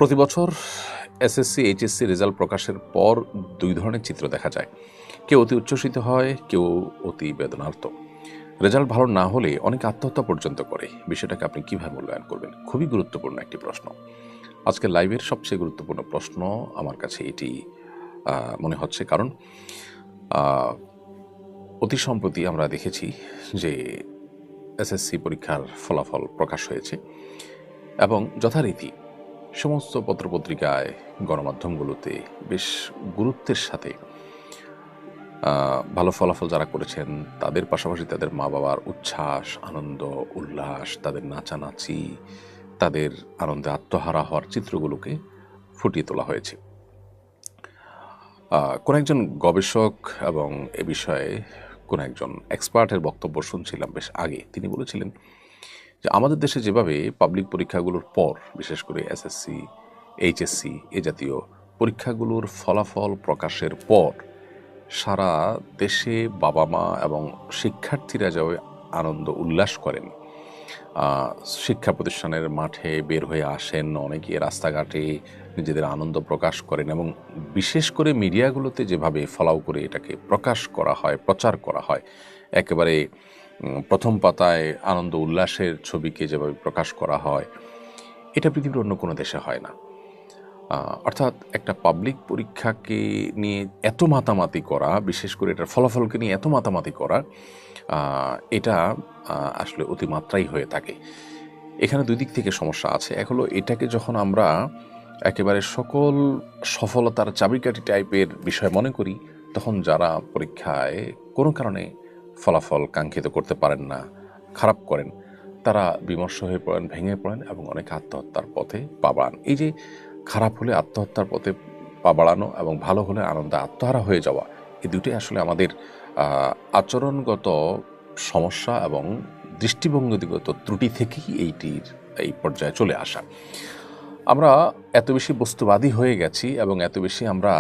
প্রতি বছর SSC HSC result প্রকাশের পর দুই ধরনের চিত্র দেখা যায়। কেউ অতি উচ্ছ্বসিত হয়, কেউ অতি বেদনার্ত। রেজাল্ট ভালো না হলে অনেকে আত্মহত্যা পর্যন্ত করে। বিষয়টাকে আপনি কিভাবে মূল্যায়ন করবেন? খুবই গুরুত্বপূর্ণ একটি প্রশ্ন। আজকের লাইভের সবচেয়ে গুরুত্বপূর্ণ প্রশ্ন আমার কাছে এটি মনে হচ্ছে, কারণ অতি সম্প্রতি আমরা দেখেছি যে এসএসসি পরীক্ষার ফলাফল প্রকাশ হয়েছে এবং যথারীতি সমস্ত পত্রপত্রিকায়, গণমাধ্যমগুলোতে বেশ গুরুত্বের সাথে ভালো ফলাফল যারা করেছেন তাদের পাশাপাশি তাদের মা বাবার উচ্ছ্বাস, আনন্দ, উল্লাস, তাদের নাচানাচি, তাদের আনন্দে আত্মহারা হওয়ার চিত্রগুলোকে ফুটিয়ে তোলা হয়েছে। কোন একজন গবেষক এবং এ বিষয়ে কোন একজন এক্সপার্টের বক্তব্য শুনছিলাম বেশ আগে। তিনি বলেছিলেন যে আমাদের দেশে যেভাবে পাবলিক পরীক্ষাগুলোর পর, বিশেষ করে এসএসসি, এইচএসসি এ জাতীয় পরীক্ষাগুলোর ফলাফল প্রকাশের পর সারা দেশে বাবা মা এবং শিক্ষার্থীরা যে আনন্দ উল্লাস করেন, শিক্ষা প্রতিষ্ঠানের মাঠে বের হয়ে আসেন, অনেকে রাস্তাঘাটে নিজেদের আনন্দ প্রকাশ করেন এবং বিশেষ করে মিডিয়াগুলোতে যেভাবে ফলাও করে এটাকে প্রকাশ করা হয়, প্রচার করা হয়, একেবারে প্রথম পাতায় আনন্দ উল্লাসের ছবিকে যেভাবে প্রকাশ করা হয়, এটা পৃথিবীর অন্য কোনো দেশে হয় না। অর্থাৎ একটা পাবলিক পরীক্ষাকে নিয়ে এত মাতামাতি করা, বিশেষ করে এটার ফলাফলকে নিয়ে এত মাতামাতি করা, এটা আসলে অতিমাত্রাই হয়ে থাকে। এখানে দুই দিক থেকে সমস্যা আছে। এক হলো, এটাকে যখন আমরা একেবারে সকল সফলতার চাবিকাঠি টাইপের বিষয় মনে করি, তখন যারা পরীক্ষায় কোনো কারণে ফলাফল কাঙ্ক্ষিত করতে পারেন না, খারাপ করেন, তারা বিমর্ষ হয়ে পড়েন, ভেঙে পড়েন এবং অনেকে আত্মহত্যার পথে পা বাড়ান। এই যে খারাপ হলে আত্মহত্যার পথে পা বাড়ানো এবং ভালো হলে আনন্দে আত্মহারা হয়ে যাওয়া, এই দুটোই আসলে আমাদের আচরণগত সমস্যা এবং দৃষ্টিভঙ্গিগত ত্রুটি থেকেই এই পর্যায়ে চলে আসা। আমরা এত বেশি বস্তুবাদী হয়ে গেছি এবং এত বেশি আমরা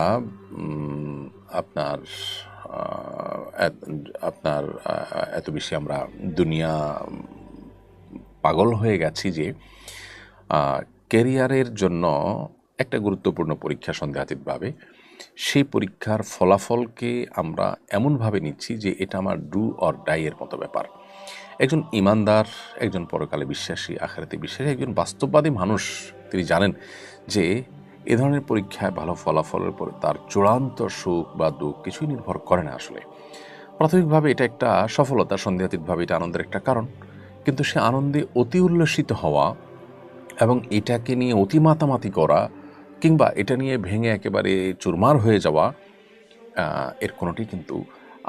আপনার এত বেশি আমরা দুনিয়া পাগল হয়ে গেছি যে ক্যারিয়ারের জন্য একটা গুরুত্বপূর্ণ পরীক্ষা সন্দেহাতীতভাবে সেই পরীক্ষার ফলাফলকে আমরা এমনভাবে নিচ্ছি যে এটা আমার ডু অর ডাই এর মতো ব্যাপার। একজন ইমানদার, একজন পরকালে বিশ্বাসী, আখিরাতে বিশ্বাসী, একজন বাস্তববাদী মানুষ, তিনি জানেন যে এ ধরনের পরীক্ষায় ভালো ফলাফলের পরে তার চূড়ান্ত সুখ বা দুঃখ কিছুই নির্ভর করে না। আসলে প্রাথমিকভাবে এটা একটা সফলতা, সন্দেহাতীতভাবে এটা আনন্দের একটা কারণ, কিন্তু সে আনন্দে অতি উল্লসিত হওয়া এবং এটাকে নিয়ে অতি মাতামাতি করা কিংবা এটা নিয়ে ভেঙে একেবারে চুরমার হয়ে যাওয়া, এর কোনোটি কিন্তু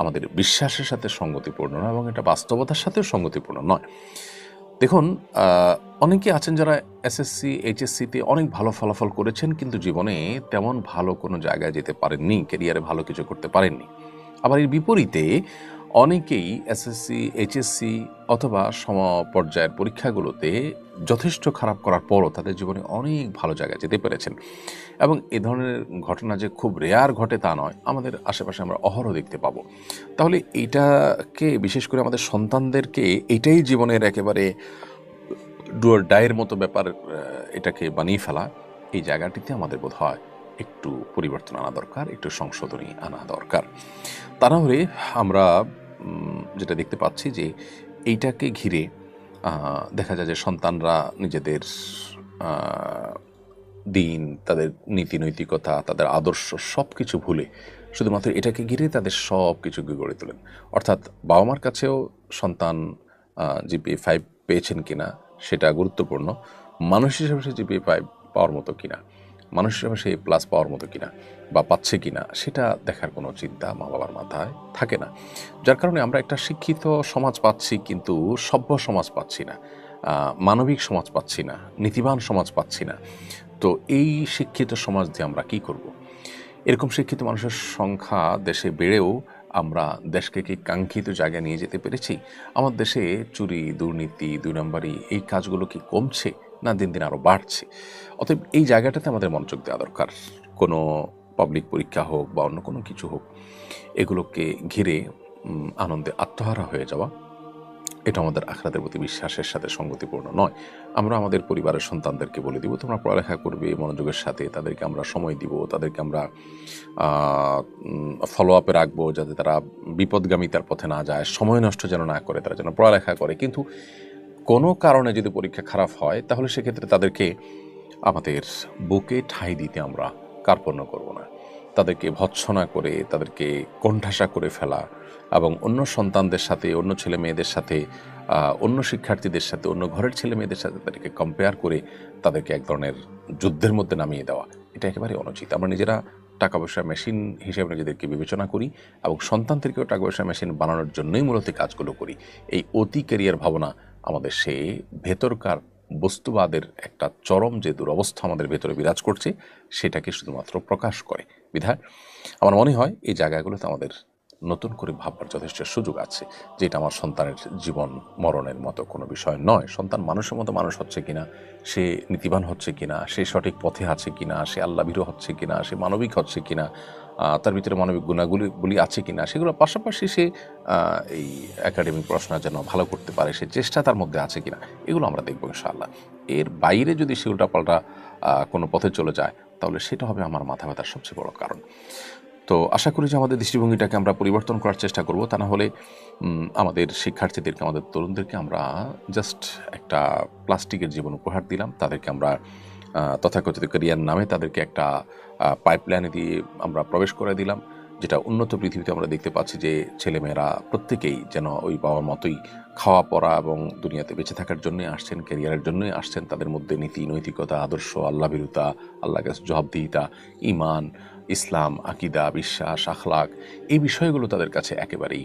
আমাদের বিশ্বাসের সাথে সঙ্গতিপূর্ণ নয় এবং এটা বাস্তবতার সাথেও সঙ্গতিপূর্ণ নয়। দেখুন, অনেকে আছেন যারা এসএসসি, এইচএসসিতে অনেক ভালো ফলাফল করেছেন কিন্তু জীবনে তেমন ভালো কোনো জায়গায় যেতে পারেননি, ক্যারিয়ারে ভালো কিছু করতে পারেননি। আবার এর বিপরীতে অনেকেই এসএসসি, এইচএসসি অথবা সমপর্যায়ের পরীক্ষাগুলোতে যথেষ্ট খারাপ করার পরও তাদের জীবনে অনেক ভালো জায়গায় যেতে পেরেছেন এবং এ ধরনের ঘটনা যে খুব রেয়ার ঘটে তা নয়, আমাদের আশেপাশে আমরা অহরহ দেখতে পাবো। তাহলে এইটাকে, বিশেষ করে আমাদের সন্তানদেরকে এটাই জীবনের একেবারে ডুয়ার ডায়ের মতো ব্যাপার এটাকে বানিয়ে ফেলা, এই জায়গাটিতে আমাদের বোধ হয় একটু পরিবর্তন আনা দরকার, একটু সংশোধনী আনা দরকার। তা না হলে আমরা যেটা দেখতে পাচ্ছি যে এইটাকে ঘিরে দেখা যায় যে সন্তানরা নিজেদের দিন, তাদের নীতি নৈতিকতা, তাদের আদর্শ সব কিছু ভুলে শুধুমাত্র এটাকে ঘিরে তাদের সব কিছুকে গড়ে তোলেন। অর্থাৎ বাবা মার কাছেও সন্তান জিপিএ 5 পেয়েছেন কিনা সেটা গুরুত্বপূর্ণ, মানুষ হিসেবে সে জিপিএ 5 পাওয়ার মতো কিনা, মানুষ হিসেবে সে প্লাস পাওয়ার মতো কিনা বা পাচ্ছে কিনা, সেটা দেখার কোনো চিন্তা মা বাবার মাথায় থাকে না। যার কারণে আমরা একটা শিক্ষিত সমাজ পাচ্ছি কিন্তু সভ্য সমাজ পাচ্ছি না, মানবিক সমাজ পাচ্ছি না, নীতিবান সমাজ পাচ্ছি না। তো এই শিক্ষিত সমাজ দিয়ে আমরা কি করব? এরকম শিক্ষিত মানুষের সংখ্যা দেশে বেড়েও আমরা দেশকে কি কাঙ্ক্ষিত জায়গায় নিয়ে যেতে পেরেছি? আমার দেশে চুরি, দুর্নীতি, দুই নম্বরি এই কাজগুলো কি কমছে না দিন দিন আরও বাড়ছে? অতএব এই জায়গাটাতে আমাদের মনোযোগ দেওয়া দরকার। কোনো পাবলিক পরীক্ষা হোক বা অন্য কোনো কিছু হোক, এগুলোকে ঘিরে আনন্দে আত্মহারা হয়ে যাওয়া এটা আমাদের আখিরাতের প্রতি বিশ্বাসের সাথে সঙ্গতিপূর্ণ নয়। আমরা আমাদের পরিবারের সন্তানদেরকে বলে দিব তোমরা পড়ালেখা করবে মনোযোগের সাথে, তাদেরকে আমরা সময় দিব, তাদেরকে আমরা ফলো আপে রাখবো যাতে তারা বিপদগামিতার পথে না যায়, সময় নষ্ট যেন না করে, তারা যেন পড়ালেখা করে। কিন্তু কোনো কারণে যদি পরীক্ষা খারাপ হয় তাহলে সেক্ষেত্রে তাদেরকে আমাদের বুকে ঠাঁই দিতে আমরা কার্পণ্য করব না। তাদেরকে ভৎসনা করে, তাদেরকে কোণঠাসা করে ফেলা এবং অন্য সন্তানদের সাথে, অন্য ছেলে মেয়েদের সাথে, অন্য শিক্ষার্থীদের সাথে, অন্য ঘরের ছেলে মেয়েদের সাথে তাদেরকে কম্পেয়ার করে তাদেরকে এক ধরনের যুদ্ধের মধ্যে নামিয়ে দেওয়া, এটা একেবারে অনুচিত। আমরা নিজেরা টাকা পয়সার মেশিন হিসেবে নিজেদেরকে বিবেচনা করি এবং সন্তানদেরকেও টাকা পয়সার মেশিন বানানোর জন্যই মূলত কাজগুলো করি। এই অতি ক্যারিয়ার ভাবনা আমাদের সে ভেতরকার বস্তুবাদের একটা চরম যে দুরবস্থা আমাদের ভেতরে বিরাজ করছে সেটাকে শুধুমাত্র প্রকাশ করে। বিধায় আমার মনে হয় এই জায়গাগুলোতে আমাদের নতুন করে ভাববার যথেষ্ট সুযোগ আছে যে এটা আমার সন্তানের জীবন মরণের মতো কোনো বিষয় নয়। সন্তান মানুষের মতো মানুষ হচ্ছে কিনা, সে নীতিবান হচ্ছে কিনা, সে সঠিক পথে আছে কিনা, সে আল্লাভীরু হচ্ছে কিনা, সে মানবিক হচ্ছে কিনা, তার ভিতরে মানবিক গুণাগুলি আছে কিনা, সেগুলোর পাশাপাশি সে এই একাডেমিক পড়াশোনা যেন ভালো করতে পারে সে চেষ্টা তার মধ্যে আছে কিনা, এগুলো আমরা দেখবো ইনশাআল্লাহ। এর বাইরে যদি সে উল্টাপাল্টা কোনো পথে চলে যায় তাহলে সেটা হবে আমার মাথা ব্যথার সবচেয়ে বড় কারণ। তো আশা করি যে আমাদের দৃষ্টিভঙ্গিটাকে আমরা পরিবর্তন করার চেষ্টা করব, তা না হলে আমাদের শিক্ষার্থীদেরকে, আমাদের তরুণদেরকে আমরা জাস্ট একটা প্লাস্টিকের জীবন উপহার দিলাম। তাদেরকে আমরা তথাকথিত ক্যারিয়ার নামে তাদেরকে একটা পাইপলাইনে দিয়ে আমরা প্রবেশ করে দিলাম, যেটা উন্নত পৃথিবীতে আমরা দেখতে পাচ্ছি যে ছেলেমেয়েরা প্রত্যেকেই যেন ওই বাবার মতোই খাওয়া পড়া এবং দুনিয়াতে বেঁচে থাকার জন্যই আসছেন, ক্যারিয়ারের জন্যই আসছেন। তাদের মধ্যে নীতি নৈতিকতা, আদর্শ, আল্লাভীরুতা, আল্লাহর কাছে জবাবদিহিতা, ঈমান, ইসলাম, আকিদা, বিশ্বাস, আখলাক, এই বিষয়গুলো তাদের কাছে একেবারেই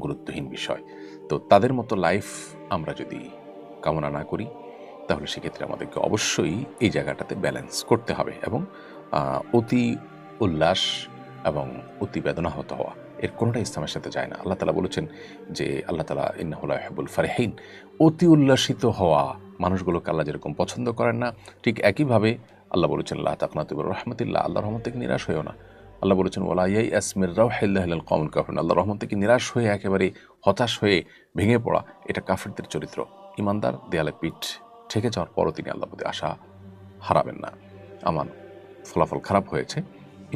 গুরুত্বহীন বিষয়। তো তাদের মতো লাইফ আমরা যদি কামনা না করি তাহলে সেক্ষেত্রে আমাদেরকে অবশ্যই এই জায়গাটাতে ব্যালেন্স করতে হবে এবং অতি উল্লাস এবং অতি বেদনাহত হওয়া, এর কোনোটা ইসলামের সাথে যায় না। আল্লাহ তাআলা বলেছেন যে আল্লাহ তাআলা ইন্নাহু লা ইউহিব্বুল ফারিহিন, অতি উল্লাসিত হওয়া মানুষগুলোকে আল্লাহ যেরকম পছন্দ করেন না, ঠিক একইভাবে আল্লাহ বলেছেন লা তাকনাতু মির রাহমাতিল্লাহ, আল্লাহর রহমত থেকে নিরাশ হয়েও না। আল্লাহ বলেছেন ওয়ালা ইয়াইআস মির রাউহিল্লাহি ইল্লাল কওমুল কাফিরুন, আল্লাহর রহমত থেকে নিরাশ হয়ে একেবারে হতাশ হয়ে ভেঙে পড়া, এটা কাফিরদের চরিত্র। ইমানদার দেয়ালে পিঠ ঠেকে যাওয়ার পরও তিনি আল্লাহর প্রতি আশা হারাবেন না। আমার ফলাফল খারাপ হয়েছে,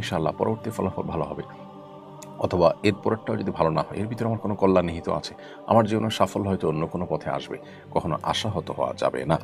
ইনশাআল্লাহ পরবর্তী ফলাফল ভালো হবে, অথবা এর পরেরটাও যদি ভালো না হয় এর ভিতরে আমার কোনো কল্যাণ নিহিত আছে। আমার জীবনের সাফল্য হয়তো অন্য কোনো পথে আসবে, কখনো আশাহত হওয়া যাবে না।